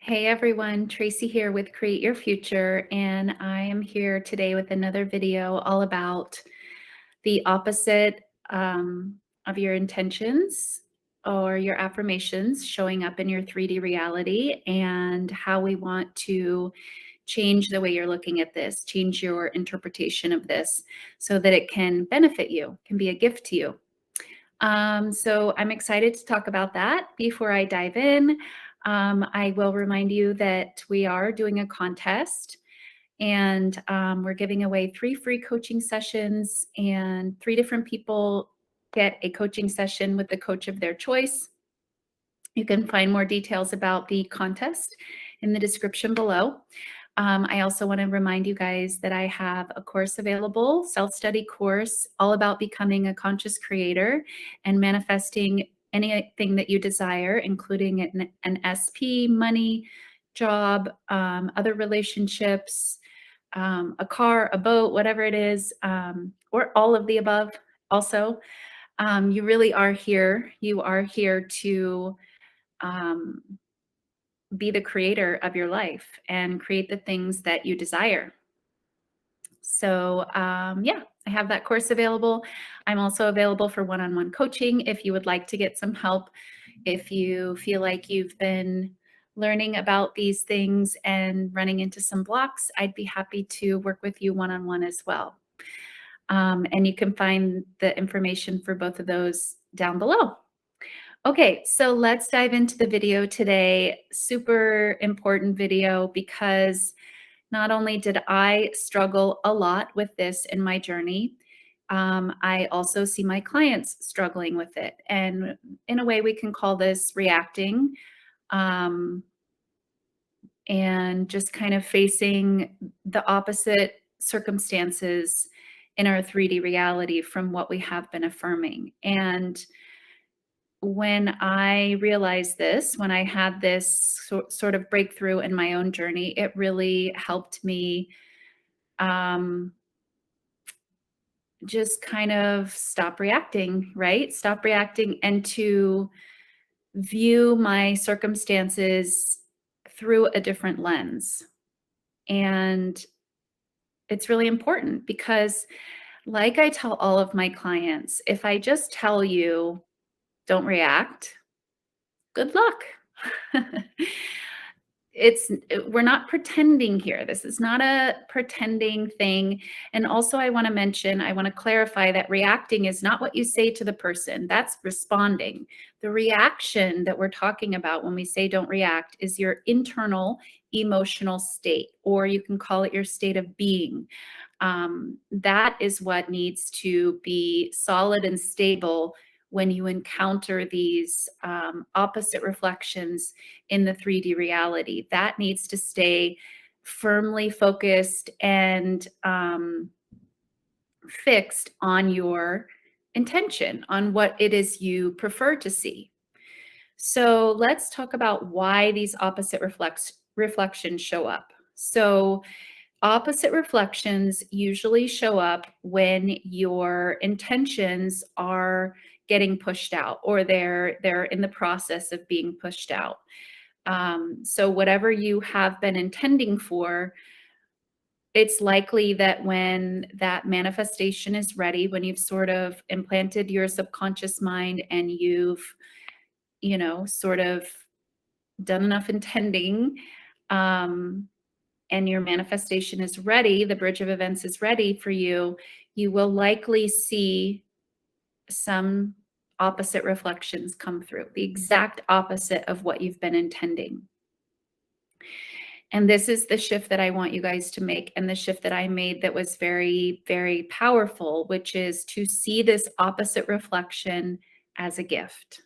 Hey everyone, Traci here with Create Your Future, and I am here today with another video all about the opposite of your intentions or your affirmations showing up in your 3D reality and how we want to change the way you're looking at this, change your interpretation of this so that it can benefit you, can be a gift to you. So I'm excited to talk about that. Before I dive in, I will remind you that we are doing a contest and we're giving away 3 free coaching sessions, and 3 different people get a coaching session with the coach of their choice. You can find more details about the contest in the description below. I also want to remind you guys that I have a course available, self-study course, all about becoming a conscious creator and manifesting anything that you desire, including an SP, money, job, other relationships, a car, a boat, whatever it is, or all of the above. Also, you really are here. You are here to um, be the creator of your life and create the things that you desire. So yeah, I have that course available. I'm also available for one-on-one coaching if you would like to get some help. If you feel like you've been learning about these things and running into some blocks, I'd be happy to work with you one-on-one as well. And you can find the information for both of those down below. Okay, so let's dive into the video today. Super important video because not only did I struggle a lot with this in my journey, I also see my clients struggling with it. And in a way, we can call this reacting um, and just kind of facing the opposite circumstances in our 3D reality from what we have been affirming. And when I realized this, when I had this sort of breakthrough in my own journey, it really helped me just kind of stop reacting, right? Stop reacting and to view my circumstances through a different lens. And it's really important because, like I tell all of my clients, if I just tell you, don't react, good luck. We're not pretending here. This is not a pretending thing. And also I want to clarify that reacting is not what you say to the person. That's responding. The reaction that we're talking about when we say don't react is your internal emotional state, or you can call it your state of being. That is what needs to be solid and stable when you encounter these opposite reflections in the 3D reality. That needs to stay firmly focused and fixed on your intention, on what it is you prefer to see. So let's talk about why these opposite reflections show up. So opposite reflections usually show up when your intentions are getting pushed out, or they're in the process of being pushed out. So whatever you have been intending for, it's likely that when that manifestation is ready, when you've sort of implanted your subconscious mind and you've, sort of done enough intending, and your manifestation is ready, the bridge of events is ready for you, you will likely see some opposite reflections come through, the exact opposite of what you've been intending. And this is the shift that I want you guys to make, and the shift that I made that was very, very powerful, which is to see this opposite reflection as a gift.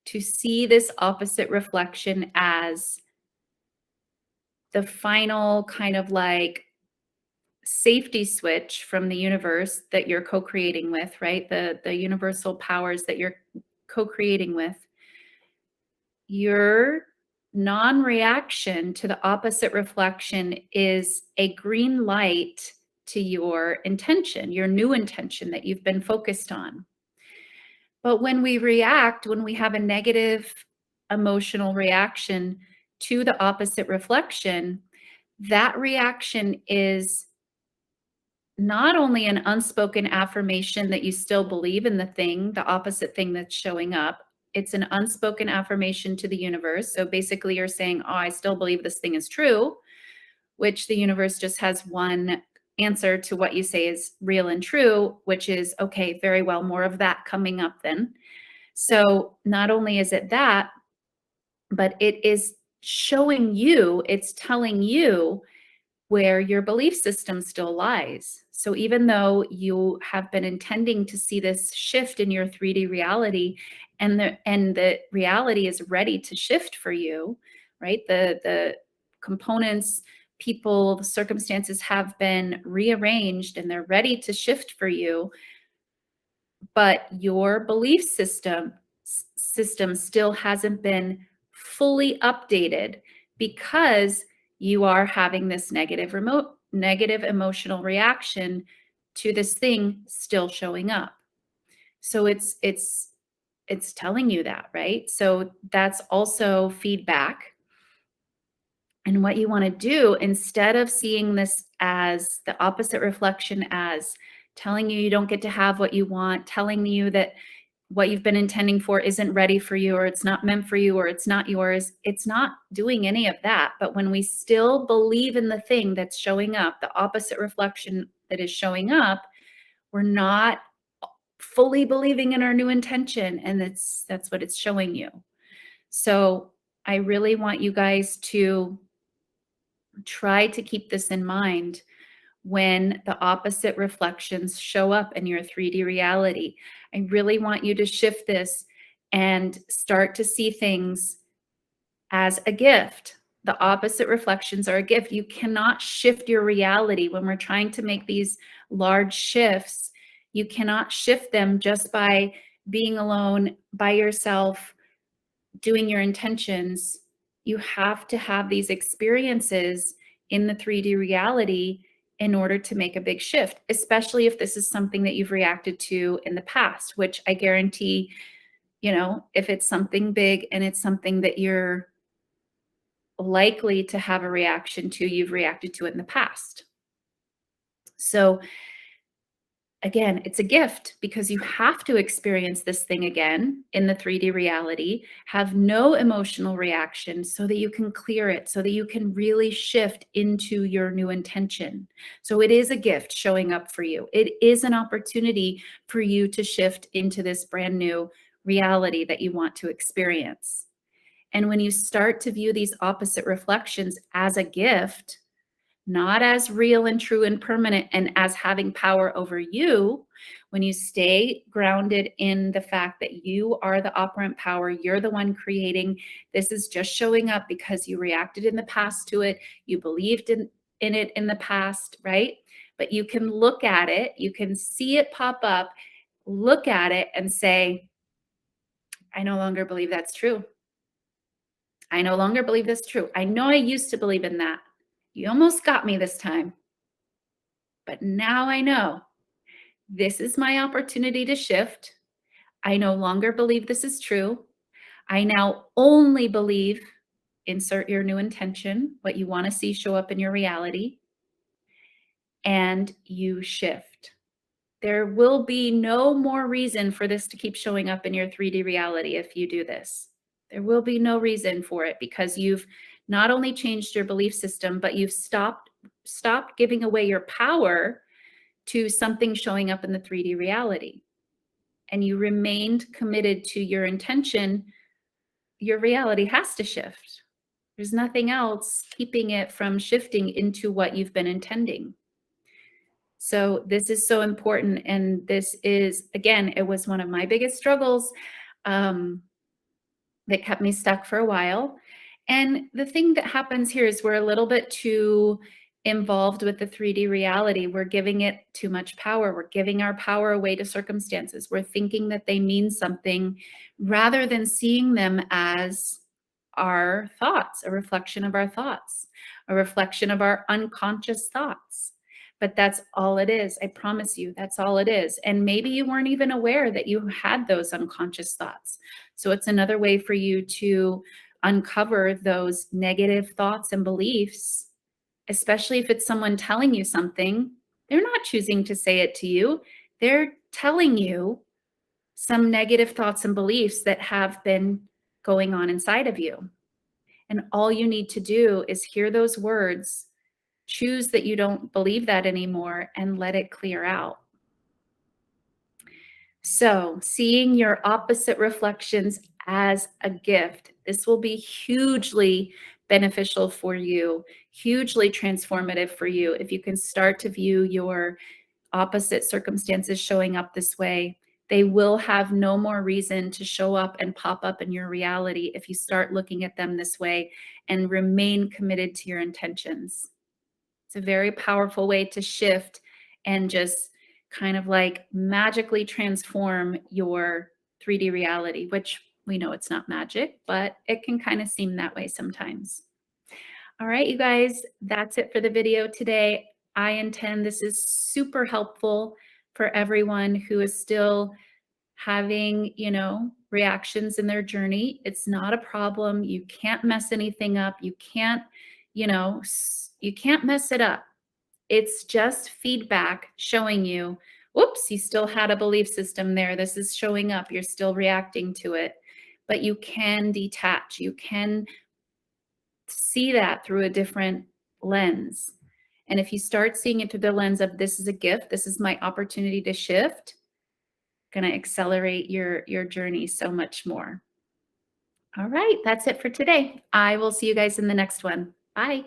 To see this opposite reflection as the final kind of like safety switch from the universe that you're co-creating with, right? The universal powers that you're co-creating with. Your non-reaction to the opposite reflection is a green light to your intention, your new intention that you've been focused on. But when we react, when we have a negative emotional reaction, to the opposite reflection, that reaction is not only an unspoken affirmation that you still believe in the thing, the opposite thing that's showing up, it's an unspoken affirmation to the universe. So basically, you're saying, oh, I still believe this thing is true, which the universe just has one answer to what you say is real and true, which is, okay, very well, more of that coming up then. So not only is it that, but it is showing you, it's telling you where your belief system still lies. So even though you have been intending to see this shift in your 3D reality, and the reality is ready to shift for you, right? The components, people, the circumstances have been rearranged and they're ready to shift for you, but your belief system still hasn't been fully updated because you are having this negative emotional reaction to this thing still showing up. So it's telling you that, right? So that's also feedback. And what you want to do, instead of seeing this as the opposite reflection, as telling you don't get to have what you want, telling you that what you've been intending for isn't ready for you, or it's not meant for you, or it's not yours, it's not doing any of that. But when we still believe in the thing that's showing up, the opposite reflection that is showing up, we're not fully believing in our new intention, and that's what it's showing you. So I really want you guys to try to keep this in mind when the opposite reflections show up in your 3D reality. I really want you to shift this and start to see things as a gift. The opposite reflections are a gift. You cannot shift your reality when we're trying to make these large shifts. You cannot shift them just by being alone by yourself, doing your intentions. You have to have these experiences in the 3D reality in order to make a big shift, especially if this is something that you've reacted to in the past, which I guarantee, if it's something big and it's something that you're likely to have a reaction to, you've reacted to it in the past. So again, it's a gift because you have to experience this thing again in the 3D reality, have no emotional reaction so that you can clear it, so that you can really shift into your new intention. So it is a gift showing up for you. It is an opportunity for you to shift into this brand new reality that you want to experience. And when you start to view these opposite reflections as a gift, not as real and true and permanent and as having power over you, when you stay grounded in the fact that you are the operant power, you're the one creating, this is just showing up because you reacted in the past to it, you believed in it in the past, right? But you can look at it, you can see it pop up, look at it and say, I no longer believe that's true. I no longer believe that's true. I know I used to believe in that. You almost got me this time. But now I know this is my opportunity to shift. I no longer believe this is true. I now only believe, insert your new intention, what you want to see show up in your reality, and you shift. There will be no more reason for this to keep showing up in your 3D reality if you do this. There will be no reason for it because you've not only changed your belief system, but you've stopped giving away your power to something showing up in the 3D reality. And you remained committed to your intention, your reality has to shift. There's nothing else keeping it from shifting into what you've been intending. So this is so important. And this is, again, it was one of my biggest struggles that kept me stuck for a while. And the thing that happens here is we're a little bit too involved with the 3D reality. We're giving it too much power. We're giving our power away to circumstances. We're thinking that they mean something rather than seeing them as our thoughts, a reflection of our thoughts, a reflection of our unconscious thoughts. But that's all it is. I promise you, that's all it is. And maybe you weren't even aware that you had those unconscious thoughts. So it's another way for you to uncover those negative thoughts and beliefs, especially if it's someone telling you something. They're not choosing to say it to you. They're telling you some negative thoughts and beliefs that have been going on inside of you. And all you need to do is hear those words, choose that you don't believe that anymore, and let it clear out. So, seeing your opposite reflections as a gift, this will be hugely beneficial for you, hugely transformative for you if you can start to view your opposite circumstances showing up this way. They will have no more reason to show up and pop up in your reality if you start looking at them this way and remain committed to your intentions. It's a very powerful way to shift and just kind of like magically transform your 3D reality, which we know it's not magic, but it can kind of seem that way sometimes. All right, you guys, that's it for the video today. I intend this is super helpful for everyone who is still having, reactions in their journey. It's not a problem. You can't mess anything up. You can't, you can't mess it up. It's just feedback showing you, whoops, you still had a belief system there. This is showing up. You're still reacting to it. But you can detach. You can see that through a different lens. And if you start seeing it through the lens of this is a gift, this is my opportunity to shift, going to accelerate your journey so much more. All right, that's it for today. I will see you guys in the next one. Bye.